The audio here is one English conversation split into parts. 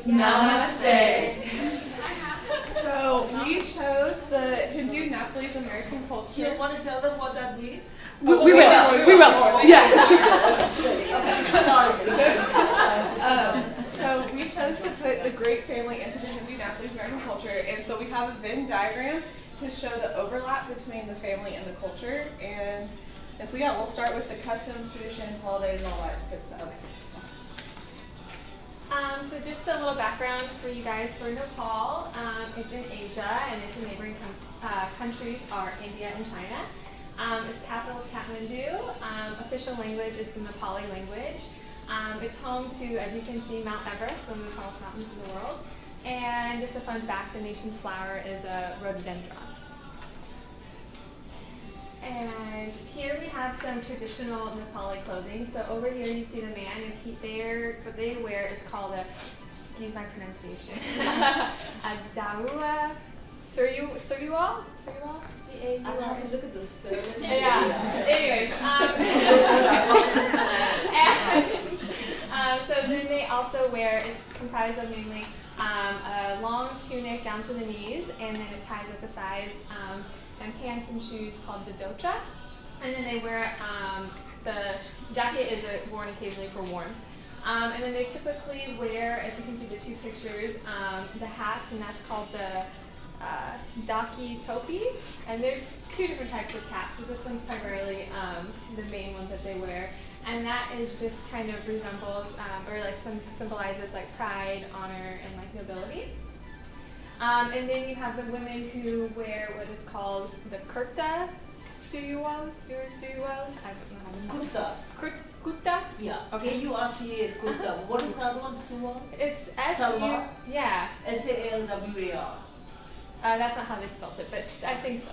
Namaste. So we chose the Hindu Nepalese American culture. Do you want to tell them what that means? We will. Yeah. So we chose to put the great family into the Hindu Nepalese American culture, and so we have a Venn diagram to show the overlap between the family and the culture, and so yeah, we'll start with the customs, traditions, holidays, and all that good stuff. So just a little background for you guys for Nepal. It's in Asia, and its neighboring countries are India and China. Its capital is Kathmandu. Official language is the Nepali language. It's home to, as you can see, Mount Everest, one of the tallest mountains in the world. And just a fun fact, the nation's flower is a rhododendron. And here we have some traditional Nepali clothing. So over here you see the man, and what they wear is called a, excuse my pronunciation, a Darua Suriwal? I have to look at the spelling. Yeah. Anyways, so then they also wear, it's comprised of mainly a long tunic down to the knees, and then it ties at the sides, and pants and shoes called the docha. And then they wear, the jacket is worn occasionally for warmth. And then they typically wear, as you can see the two pictures, the hats, and that's called the Daki Topi. And there's two different types of caps, but this one's primarily the main one that they wear. And that is just kind of resembles, or like symbolizes like pride, honor, and like nobility. And then you have the women who wear what is called the kurta suriwal. I don't know how to Kurta? Yeah. Okay. Kurta is kurta. What is the other one? Suwa? It's Salwar? Yeah. Salwar. That's not how they spelled it, but I think so.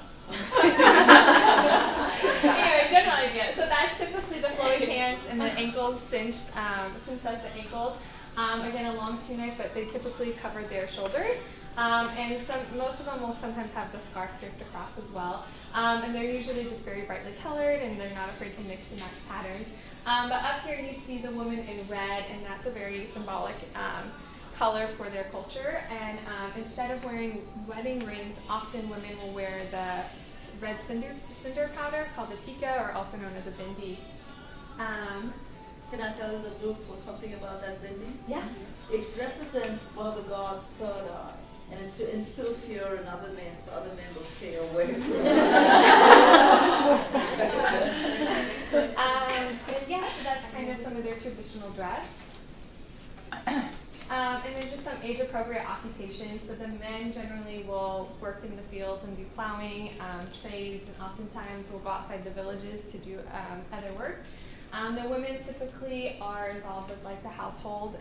Anyway, general idea. So that's typically the flowy pants and the ankles cinched at the ankles. Again, a long tunic, but they typically cover their shoulders. And most of them will sometimes have the scarf draped across as well. And they're usually just very brightly colored, and they're not afraid to mix and match patterns. But up here you see the woman in red, and that's a very symbolic color for their culture. And instead of wearing wedding rings, often women will wear the red cinder powder called the tika, or also known as a bindi. Can I tell the group something about that bindi? Yeah. It represents one of the gods' third eye, and it's to instill fear in other men, so other men will stay away from it. And yeah, so that's kind of some of their traditional dress. And there's just some age-appropriate occupations. So the men generally will work in the fields and do plowing, trades, and oftentimes will go outside the villages to do other work. The women typically are involved with like the household,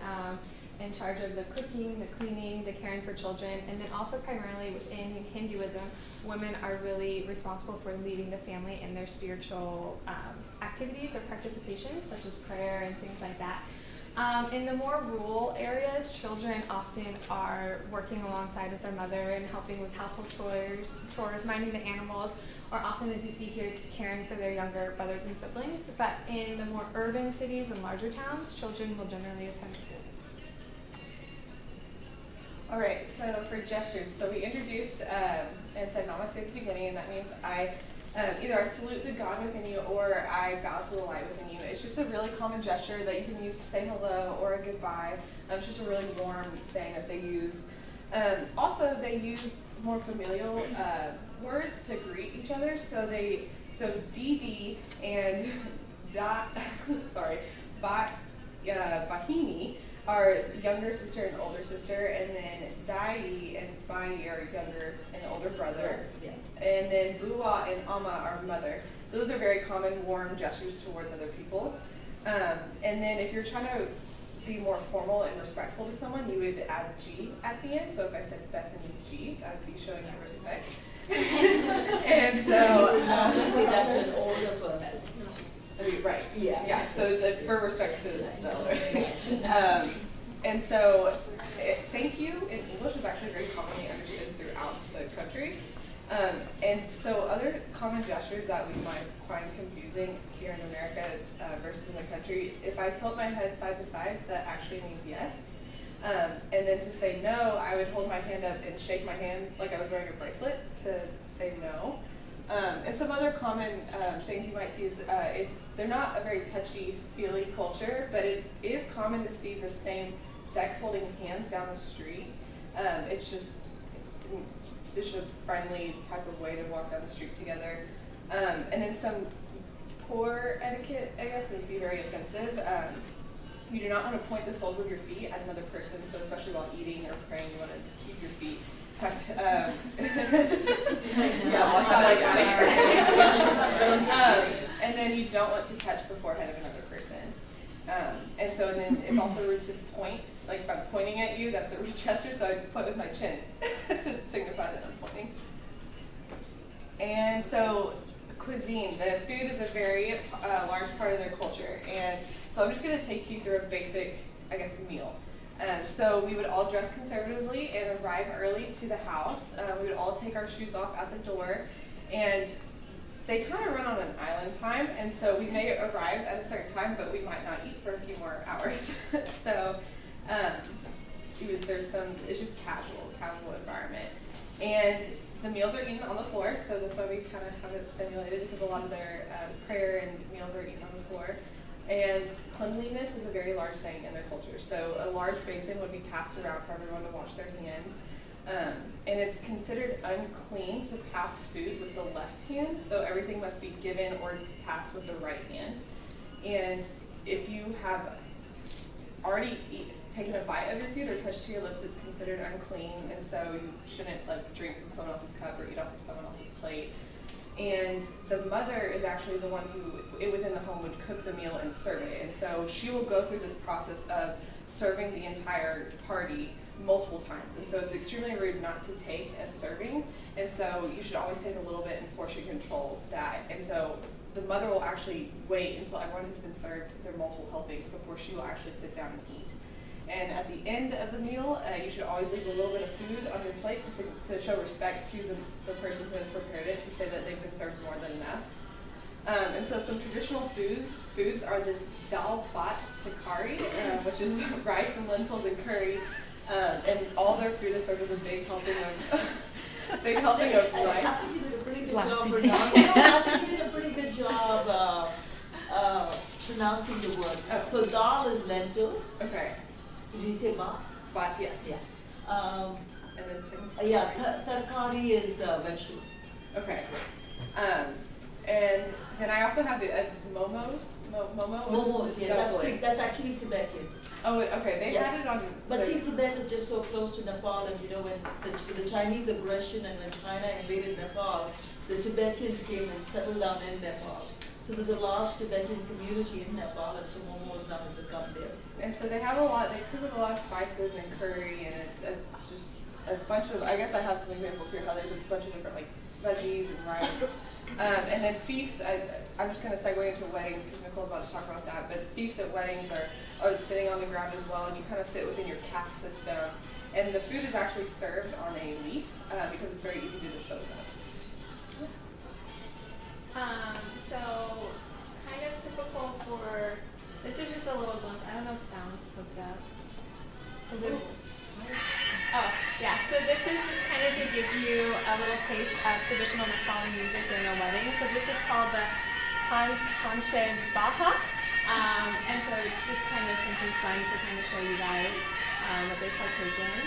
in charge of the cooking, the cleaning, the caring for children, and then also primarily within Hinduism, women are really responsible for leading the family in their spiritual activities or participations, such as prayer and things like that. In the more rural areas, children often are working alongside with their mother and helping with household chores, minding the animals, or often, as you see here, just caring for their younger brothers and siblings. But in the more urban cities and larger towns, children will generally attend school. All right, so for gestures, so we introduced and said namaste at the beginning, and that means either I salute the God within you or I bow to the light within you. It's just a really common gesture that you can use to say hello or a goodbye. It's just a really warm saying that they use. Also, they use more familial words to greet each other. So DD and Bahini are younger sister and older sister, and then Dai and Bai are younger and older brother, and then Buwa and Ama are mother. So those are very common warm gestures towards other people. And then if you're trying to be more formal and respectful to someone, you would add G at the end. So if I said Bethany G, I'd be showing you respect. And so say that to an older person. Right. Yeah. So it's for respect to the elder. And so, thank you in English is actually very commonly understood throughout the country. And so, other common gestures that we might find confusing here in America versus in the country, if I tilt my head side to side, that actually means yes. And And then to say no, I would hold my hand up and shake my hand like I was wearing a bracelet to say no. And some other common things you might see is they're not a very touchy-feely culture, but it is common to see the same sex holding hands down the street. It's just a friendly type of way to walk down the street together. And then some poor etiquette, I guess, would be very offensive. You do not want to point the soles of your feet at another person, so especially while eating or praying, you want to keep your feet tucked. Yeah, watch out like that. And then you don't want to touch the forehead of another person. And then it's also rude to point, like if I'm pointing at you, that's a rude gesture, so I point with my chin to signify that I'm pointing. And so cuisine, the food is a very large part of their culture. And so I'm just going to take you through a basic, I guess, meal. So we would all dress conservatively and arrive early to the house. We would all take our shoes off at the door. And they kind of run on an island time, and so we may arrive at a certain time, but we might not eat for a few more hours. So it's just casual environment. And the meals are eaten on the floor, so that's why we kind of have it simulated, because a lot of their prayer and meals are eaten on the floor. And cleanliness is a very large thing in their culture. So a large basin would be passed around for everyone to wash their hands. And it's considered unclean to pass food with the left hand, so everything must be given or passed with the right hand. And if you have already taken a bite of your food or touched to your lips, it's considered unclean, and so you shouldn't drink from someone else's cup or eat off of someone else's plate. And the mother is actually the one who, within the home, would cook the meal and serve it. And so she will go through this process of serving the entire party multiple times. And so it's extremely rude not to take a serving. And so you should always take a little bit and force your control that. And so the mother will actually wait until everyone has been served their multiple helpings before she will actually sit down and eat. And at the end of the meal, you should always leave a little bit of food on your plate to show respect to the person who has prepared it, to say that they've been served more than enough. And so some traditional foods are the dal bhat takari, which is rice and lentils and curry. And all their food is served with a big helping of rice. I think you did a pretty good job, Bernard. I think you did a pretty good job pronouncing the words. Oh. So dal is lentils. Okay. Did you say bhat? Bhat, yes. Yeah. And then Tarkari is vegetable. Okay. And then I also have the momos. Momos, yes. That's actually Tibetan. Oh, okay. They had it on. But see, Tibet is just so close to Nepal, and when the Chinese aggression and when China invaded Nepal, the Tibetans came and settled down in Nepal. So there's a large Tibetan community in Nepal, and so momos now has become there. And so they have they cook with a lot of spices and curry, and it's just a bunch of, I guess I have some examples here, how there's a bunch of different veggies and rice. And then feasts, I'm just going to segue into weddings because Nicole's about to talk about that, but feasts at weddings are sitting on the ground as well, and you kind of sit within your caste system. And the food is actually served on a leaf because it's very easy to dispose of. So kind of typical for, this is just a little glimpse. I don't know if sound's hooked up. Is it? Oh, yeah. So this is just kind of to give you a little taste of traditional Nepali music during a wedding. So this is called the Hanche Baha. And so it's just kind of something fun to kind of show you guys what they partake in.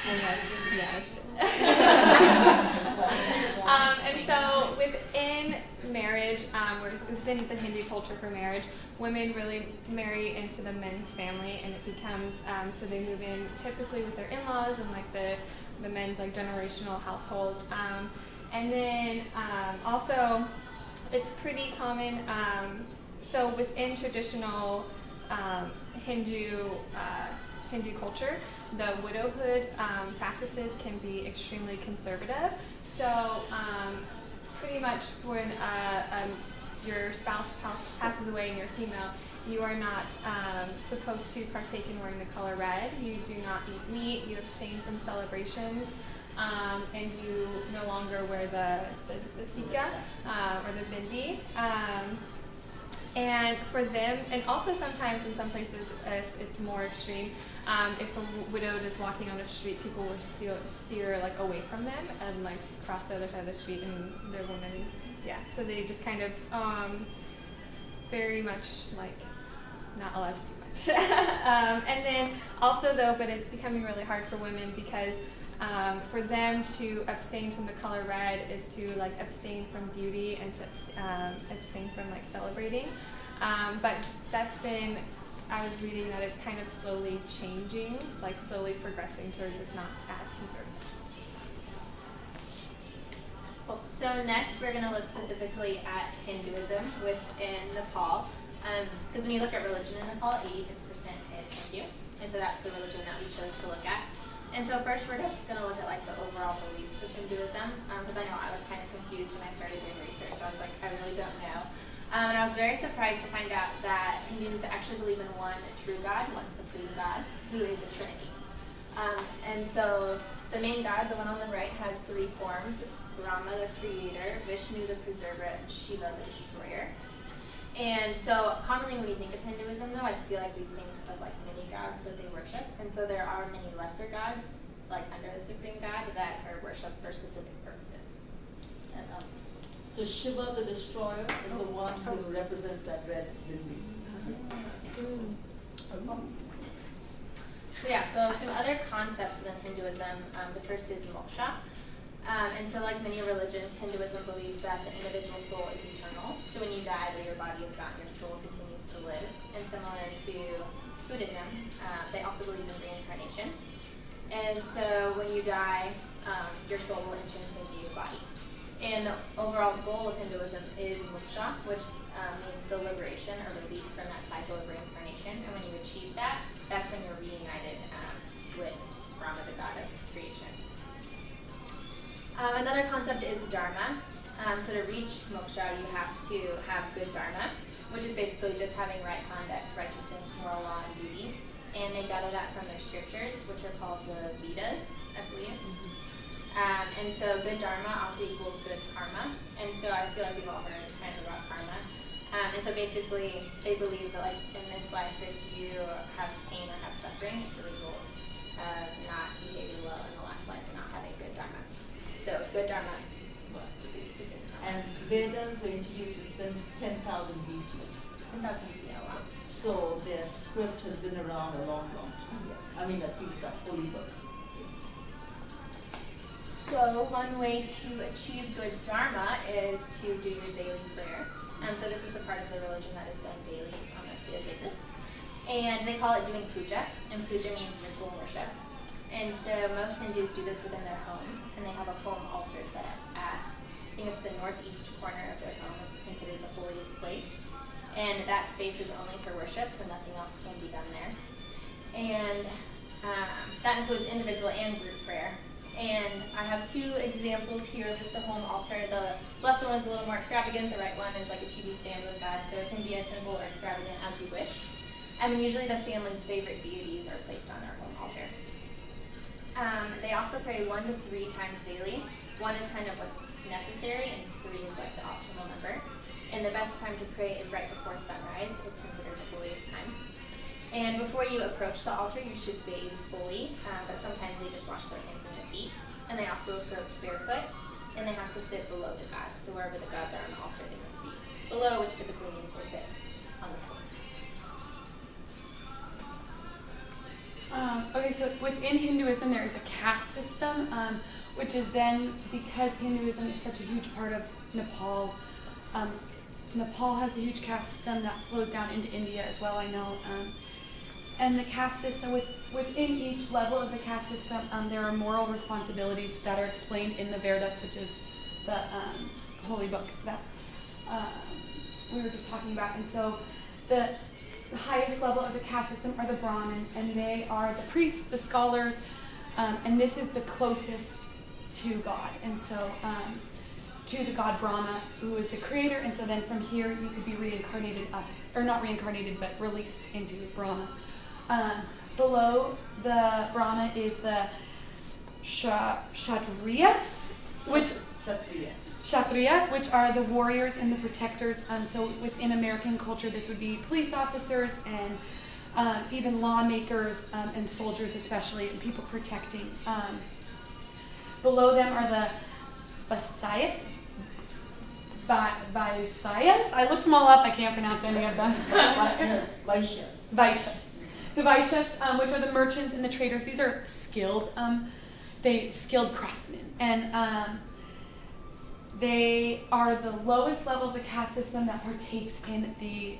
And that's, and so within marriage, within the Hindu culture for marriage, women really marry into the men's family, and it becomes, so they move in typically with their in-laws and the men's generational household. And then also, it's pretty common, so within traditional Hindu culture, the widowhood practices can be extremely conservative. So pretty much when your spouse passes away and you're female, you are not supposed to partake in wearing the color red. You do not eat meat. You abstain from celebrations. And you no longer wear the tika or the bindi. And for them, and also sometimes in some places, if it's more extreme, if a widow is walking on a street, people will steer like away from them and like cross the other side of the street, and they're women. Yeah, so they just kind of very much like not allowed to do much. And then also though, but it's becoming really hard for women because for them to abstain from the color red is to like abstain from beauty and to abstain from like celebrating. But that's been, I was reading that it's kind of slowly changing, like slowly progressing towards it's not as conservative. Cool. So next we're going to look specifically at Hinduism within Nepal. Because when you look at religion in Nepal, 86% is Hindu. And so that's the religion that we chose to look at. And so first we're just going to look at like the overall beliefs of Hinduism, because I know I was kind of confused when I started doing research. I was like, I really don't know. And I was very surprised to find out that Hindus actually believe in one true God, one supreme God, who is a trinity. And so the main God, the one on the right, has three forms: Brahma, the creator; Vishnu, the preserver; and Shiva, the destroyer. And so commonly when we think of Hinduism, though, I feel like we think of like many gods that they worship. And so there are many lesser gods, like under the supreme God, that are worshipped for specific purposes. And, So Shiva the destroyer is the one who represents that red lily. So yeah, so some other concepts within Hinduism, the first is moksha. And so like many religions, Hinduism believes that the individual soul is eternal. So when you die, though your body is gone, your soul continues to live. And similar to Buddhism, they also believe in reincarnation. And so when you die, your soul will enter into a new body. And the overall goal of Hinduism is moksha, which means the liberation or release from that cycle of reincarnation. And when you achieve that, that's when you're reunited with Brahma, the god of creation. Another concept is dharma. So to reach moksha, you have to have good dharma, which is basically just having right conduct, righteousness, moral law, and duty. And they gather that from their scriptures, which are called the Vedas, I believe. And so good dharma also equals good karma. And so I feel like we've all heard kind of about karma. And so basically they believe that like in this life, if you have pain or have suffering, it's a result of not behaving well in the last life and not having good dharma. So good dharma leads to good karma. And Vedas were introduced within 10,000 BC. 10,000 BC, oh wow. So their script has been around a long, long time. I mean, at least that holy book. So one way to achieve good dharma is to do your daily prayer. So this is the part of the religion that is done daily on a daily basis. And they call it doing puja, and puja means ritual worship. And so most Hindus do this within their home, and they have a home altar set up at, I think it's the northeast corner of their home. It's considered the holiest place. And that space is only for worship, so nothing else can be done there. And that includes individual and group prayer. And I have two examples here of just a home altar. The left one is a little more extravagant. The right one is like a TV stand with God. So it can be as simple or extravagant as you wish. I mean, usually the family's favorite deities are placed on their home altar. They also pray 1 to 3 times daily. 1 is kind of what's necessary, and 3 is like the optimal number. And the best time to pray is right before sunrise. It's considered the holiest time. And before you approach the altar, you should bathe fully, but sometimes they just wash their hands and their feet. And they also approach barefoot, and they have to sit below the gods. So wherever the gods are on the altar, they must be below, which typically means they sit on the floor. Okay, so within Hinduism there is a caste system, which is then, because Hinduism is such a huge part of Nepal, Nepal has a huge caste system that flows down into India as well, I know. And the caste system, within each level of the caste system, there are moral responsibilities that are explained in the Vedas, which is the holy book that we were just talking about. And so the highest level of the caste system are the Brahmin, and they are the priests, the scholars, and this is the closest to God. And so to the god Brahma, who is the creator, and so then from here you could be reincarnated up, or not reincarnated, but released into Brahma. Below the Brahma is the Kshatriyas, which Kshatriya, which are the warriors and the protectors. So within American culture, this would be police officers and even lawmakers and soldiers especially, and people protecting. Below them are the Vaishyas. I looked them all up. I can't pronounce any of them. Vaishyas. Vaishyas. The Vaishyas, which are the merchants and the traders. These are skilled craftsmen, and they are the lowest level of the caste system that partakes in the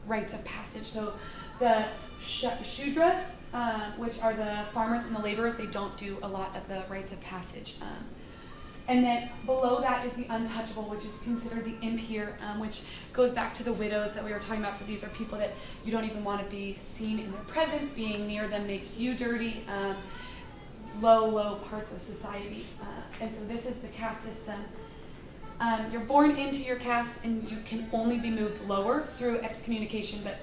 rites of passage. So the Shudras, which are the farmers and the laborers, they don't do a lot of the rites of passage. And then below that is the untouchable, which is considered the impure, which goes back to the widows that we were talking about. So these are people that you don't even want to be seen in their presence. Being near them makes you dirty. Low parts of society. And so this is the caste system. You're born into your caste, and you can only be moved lower through excommunication, but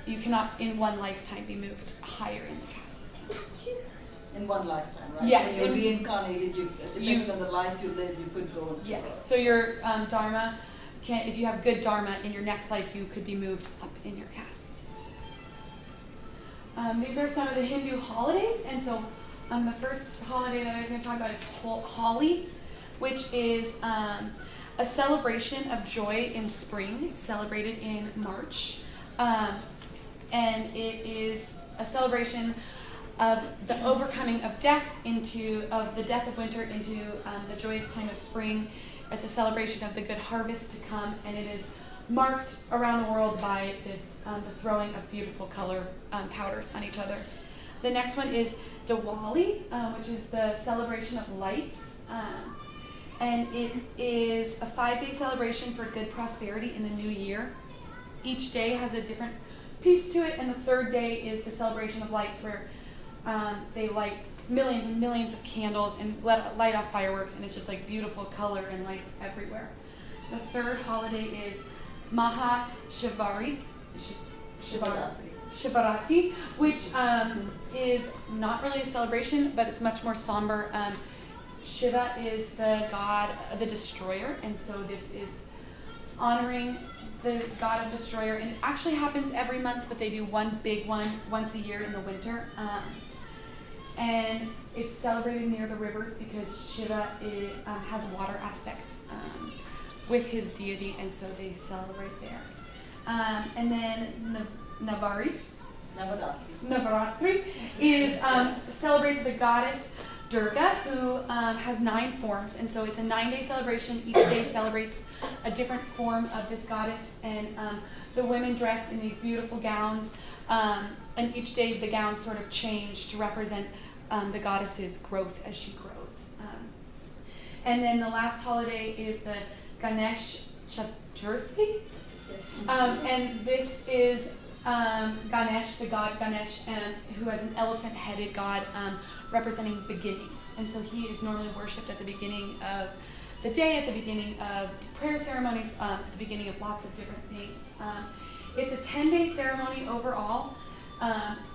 you cannot in one lifetime be moved higher in the caste system. In one lifetime, right? Yes. When you're reincarnated, depending on the life you live, you could go into. Yes. So your dharma if you have good dharma in your next life, you could be moved up in your caste. These are some of the Hindu holidays, and so the first holiday that I was going to talk about is Holi, which is a celebration of joy in spring. It's celebrated in March, and it is a celebration of the overcoming of death of the death of winter into the joyous time of spring. It's a celebration of the good harvest to come, and it is marked around the world by this the throwing of beautiful color powders on each other. The next one is Diwali, which is the celebration of lights, and it is a 5-day celebration for good prosperity in the new year. Each day has a different piece to it, and the third day is the celebration of lights, where they light millions and millions of candles and light off fireworks, and it's just like beautiful color and lights everywhere. The third holiday is Maha Shivaratri, which is not really a celebration, but it's much more somber. Shiva is the god, the destroyer, and so this is honoring the god of destroyer. And it actually happens every month, but they do one big one once a year in the winter. And it's celebrated near the rivers because Shiva has water aspects with his deity, and so they celebrate there. And then Navaratri celebrates the goddess Durga, who has 9 forms, and so it's a 9-day celebration. Each day celebrates a different form of this goddess, and the women dress in these beautiful gowns, and each day the gowns sort of change to represent the goddess's growth as she grows. And then the last holiday is the Ganesh Chaturthi, and this is Ganesh, the god Ganesh, who has an elephant-headed god representing beginnings. And so he is normally worshipped at the beginning of the day, at the beginning of prayer ceremonies, at the beginning of lots of different things. It's a 10-day ceremony overall,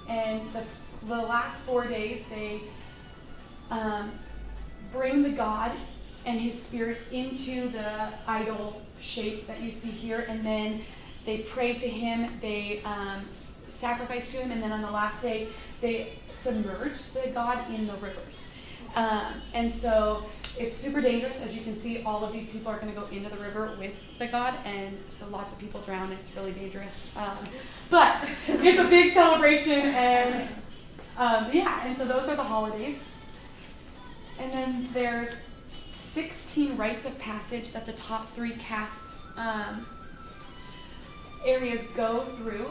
and the last 4 days they bring the god and his spirit into the idol shape that you see here, and then they pray to him, they sacrifice to him, and then on the last day they submerge the god in the rivers. And so it's super dangerous. As you can see, all of these people are going to go into the river with the god, and so lots of people drown, and it's really dangerous. But it's a big celebration, and and so those are the holidays. And then there's 16 rites of passage that the top 3 castes areas go through.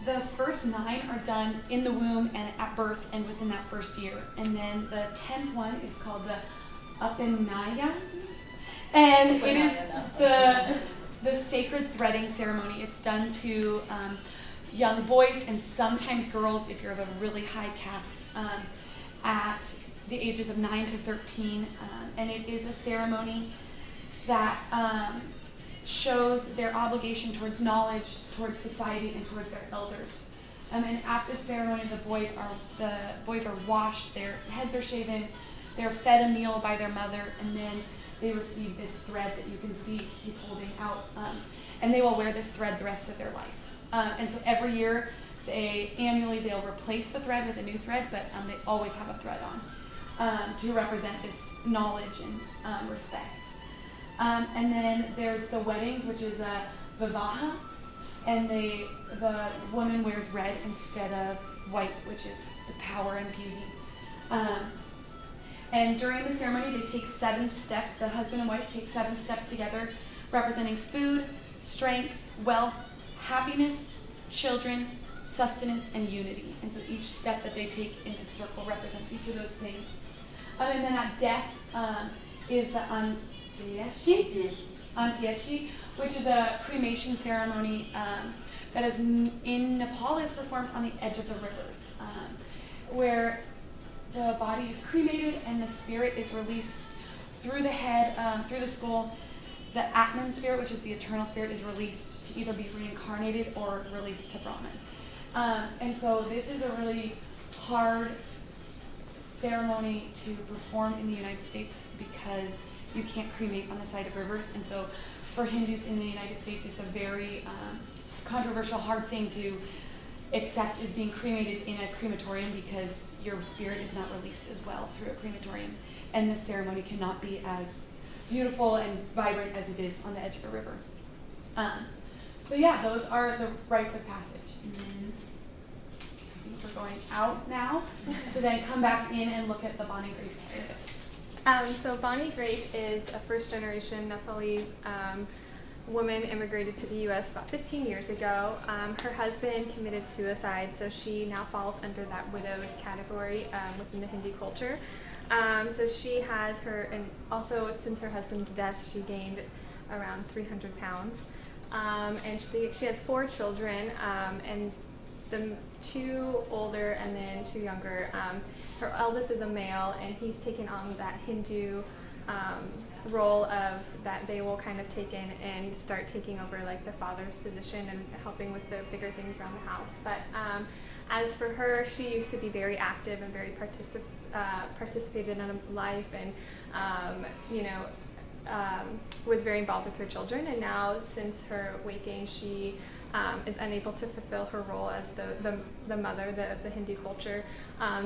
The first 9 are done in the womb and at birth and within that first year. And then the 10th one is called the Upanaya. And it is the sacred threading ceremony. It's done to young boys and sometimes girls if you're of a really high caste at the ages of 9 to 13. And it is a ceremony that shows their obligation towards knowledge, towards society, and towards their elders. And at this ceremony, the boys are washed, their heads are shaven, they're fed a meal by their mother, and then they receive this thread that you can see he's holding out, and they will wear this thread the rest of their life. And so every year, annually they'll replace the thread with a new thread, but they always have a thread on to represent this knowledge and respect. And then there's the weddings, which is a vivaha, and the woman wears red instead of white, which is the power and beauty. And during the ceremony, they take 7 steps. The husband and wife take 7 steps together, representing food, strength, wealth, happiness, children, sustenance, and unity. And so each step that they take in this circle represents each of those things. And then at death is the Antieshi, which is a cremation ceremony that is in Nepal is performed on the edge of the rivers, where the body is cremated and the spirit is released through the head, through the skull. The Atman spirit, which is the eternal spirit, is released to either be reincarnated or released to Brahman. And so this is a really hard ceremony to perform in the United States because you can't cremate on the side of rivers. And so for Hindus in the United States, it's a very controversial, hard thing to accept is being cremated in a crematorium because your spirit is not released as well through a crematorium. And this ceremony cannot be as beautiful and vibrant as it is on the edge of a river. So yeah, those are the rites of passage. And then I think we're going out now to then come back in and look at the Bani Grape. So Bani Grape is a first-generation Nepalese woman immigrated to the U.S. about 15 years ago. Her husband committed suicide, so she now falls under that widowed category within the Hindi culture. So she has and also since her husband's death, she gained around 300 pounds. And she has 4 children, and the 2 older and then 2 younger. Her eldest is a male, and he's taken on that Hindu role of that they will kind of take in and start taking over like the father's position and helping with the bigger things around the house. But as for her, she used to be very active and very participated in life, and was very involved with her children. And now, since her weight gain, she is unable to fulfill her role as the mother of the Hindu culture.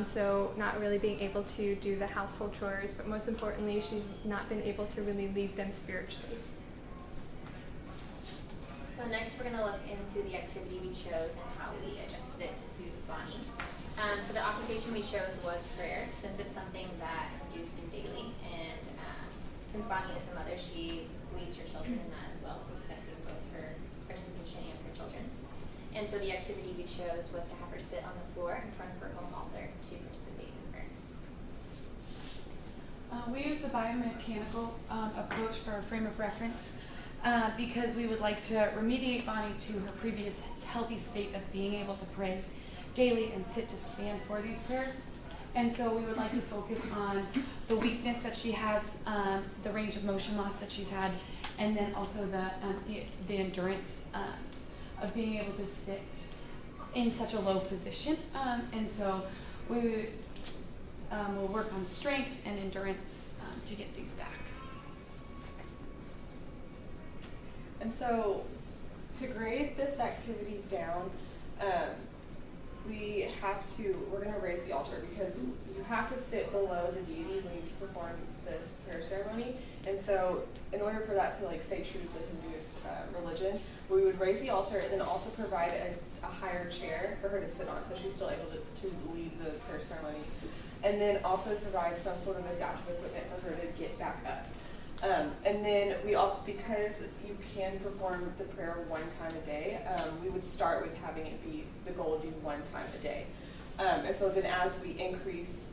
So not really being able to do the household chores, but most importantly, she's not been able to really lead them spiritually. So next we're going to look into the activity we chose and how we adjusted it to suit Bani. So the occupation we chose was prayer, since it's something that Hindus do daily. And since Bani is the mother, she leads her children in that as well, so expecting both her participation and her children's. And so the activity we chose was to have her sit on the floor in front of her home altar to participate in prayer. We use the biomechanical approach for our frame of reference because we would like to remediate Bani to her previous healthy state of being able to pray daily and sit to stand for these prayers. And so we would like to focus on the weakness that she has, the range of motion loss that she's had, and then also the endurance of being able to sit in such a low position. And so we will work on strength and endurance to get these back. And so to grade this activity down, we're going to raise the altar because you have to sit below the deity when you perform this prayer ceremony. And so in order for that to stay true to the Hinduist religion, we would raise the altar and then also provide a higher chair for her to sit on so she's still able to lead the prayer ceremony. And then also provide some sort of adaptive equipment for her to get back up. And then because you can perform the prayer 1 time a day, we would start with having it be the goal would be 1 time a day. And so then as we increase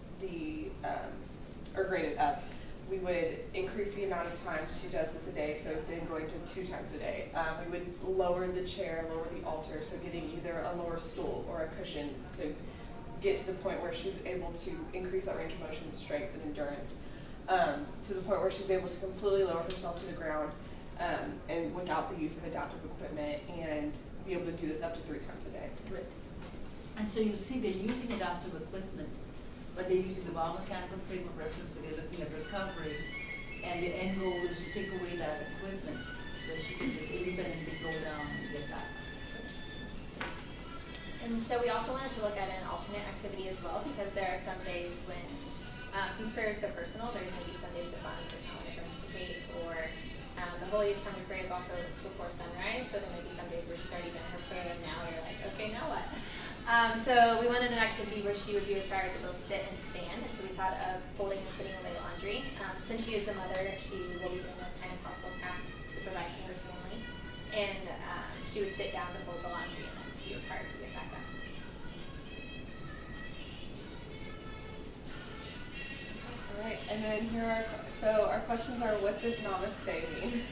or grade it up, we would increase the amount of times she does this a day, so then going to 2 times a day. We would lower the chair, lower the altar, so getting either a lower stool or a cushion to get to the point where she's able to increase that range of motion, strength, and endurance. To the point where she's able to completely lower herself to the ground and without the use of adaptive equipment, and be able to do this up to 3 times a day. Right. And so you see they're using adaptive equipment, but they're using the biomechanical frame of reference where they're looking at recovery and the end goal is to take away that equipment, so she can just independently go down and get that. And so we also wanted to look at an alternate activity as well, because there are some days when, since prayer is so personal, there may be some days that Bonnie does not want to participate, or the holiest time of prayer is also before sunrise, so there may be some days where she's already done her prayer, and now you're like, okay, now what? So we wanted an activity where she would be required to both sit and stand, and so we thought of folding and putting away laundry. Since she is the mother, she will be doing those 10 impossible tasks to provide for her family, and she would sit down to fold the laundry and then be required to get back up. All right, and then here are our questions are: what does Namaste mean?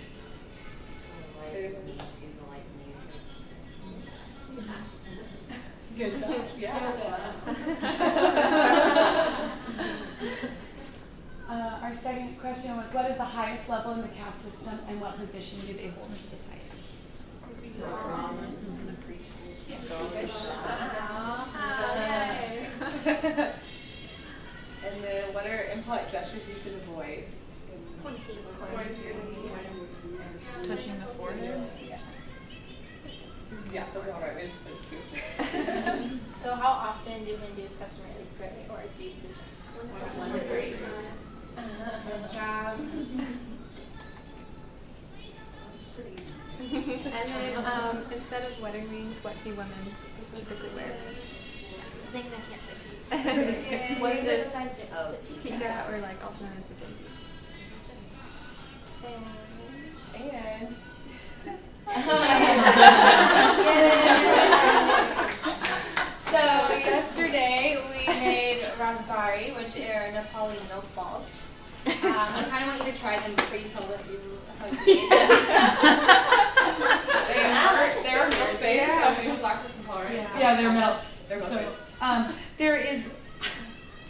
Good job. Yeah. Our second question was, what is the highest level in the caste system, and what position do they hold in society? And then, what are impolite gestures you should avoid? Touching the forehead? Yeah, those are all right. We just put it too. So how often do Hindus customarily pray or do puja? Once a week. Good job. And then instead of wedding rings, what do women typically wear? Thing that can't say. What is it? Besides the Tika, or like also known as the binti. And So yesterday we made raspberry, which are Nepali milk balls. I kind of want you to try them before you tell what how you made them. they're milk based, so we use lactose intolerant. Yeah, they're milk. They're milk So, based. there is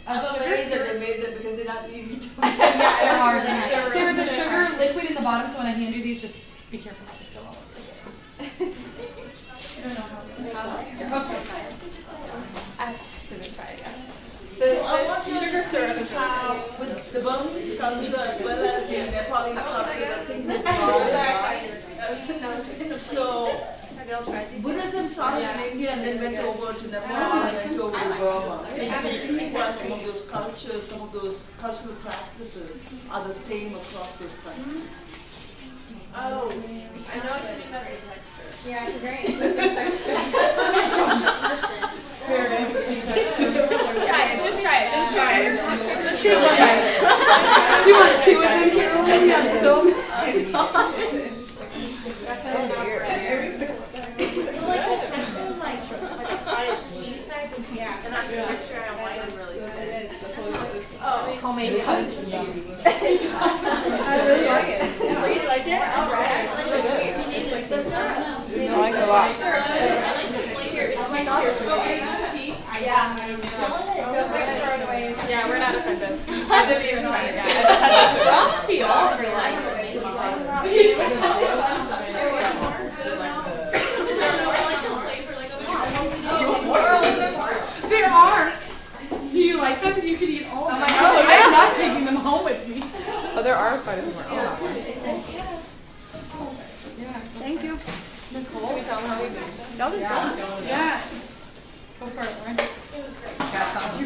a I'm sugar amazed that syrup. they made them because they're not easy to Yeah, they're hard. They're There is a really sugar hard. liquid in the bottom, so when I hand you these, just be careful not to spill all over yourself. I don't know how to I didn't try it yet. So I want you to see how, with the Burmese culture as well as the Nepali culture, that things have gone right. So Buddhism started in India and then went over to Nepal and went over to Burma. So you can see why some of those cultures, some of those cultural practices are the same across those countries. Oh, I know what you meant. Yeah, it's a very interesting section. Try it. Just try it. Just try it. Let's do one bite. Do you want two of them, Carolyn? Yeah, so It's homemade cottage cheese. I really like it. Please like it? All right. I like it a lot. Yeah, we're not offended. I didn't even try it yet. I just had to Props to y'all for there are. Do you like them? You could eat all of them. God. I am not taking them home with me. Oh, there are quite a few more. Oh, Thank you. Should we tell them how we made them? y'all did good. Yeah. Go for it, Lauren. It was great. You